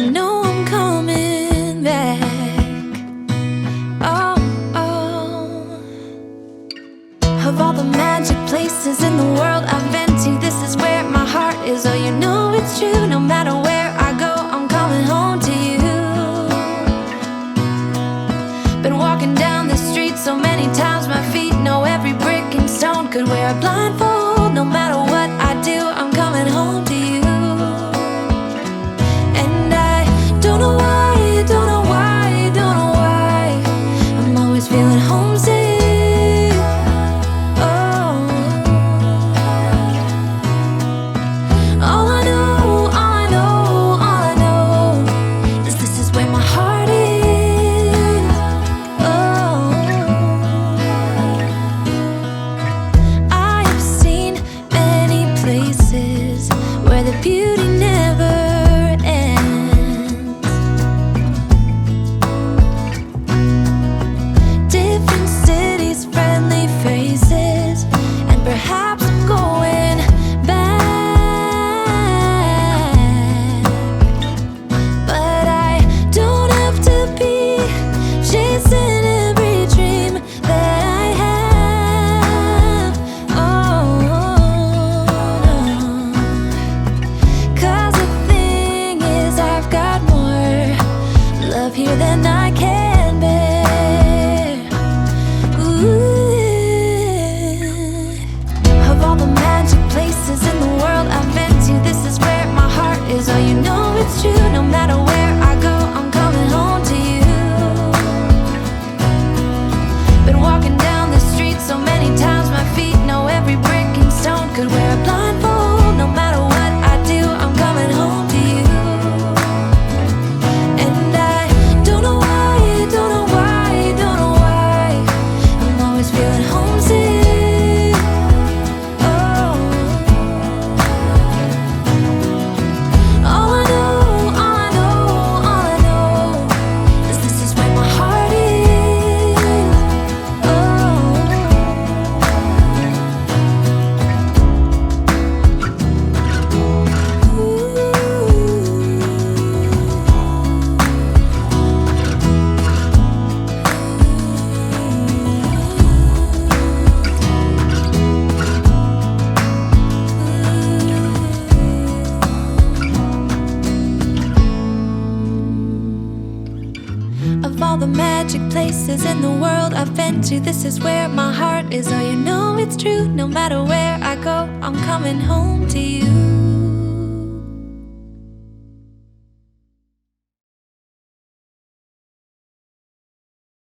know I'm coming back. Oh, oh. Of all the magic places in the world I've been to, this is where my heart is. Oh, you know it's true. No matter where I go, I'm coming home to you. Been walking down the street so many times, my feet know every brick and stone. Could wear a blindfold. No matter what I do, I'm coming home to you. And I don't know why, don't know why, don't know why I'm always feeling homesick. Oh, all I know, all I know, all I know is this is where my heart is. Oh, I have seen many places where the beauty never ends. Different cities, friendly faces, and perhaps I'm going back. But I don't have to be chasing every dream that I have. Oh, no. 'Cause the thing is, I've got more love here than I can bear. Ooh. Of all the magic places in the world I've been to, this is where my heart is. Oh, you know it's true. No matter where I go, I'm coming home to you. Been walking down the street so many times, my feet know every brick and stone. Could wear a blindfold. No matter what I do, I'm coming home to you. And I don't know why, don't know why, don't know why I'm always feeling homesick. Oh, all I know, all I know, all I know is this is where my heart is. Oh, of all the magic places in the world I've been to, this is where my heart is. Oh, you know it's true. No matter where I go, I'm coming home to you.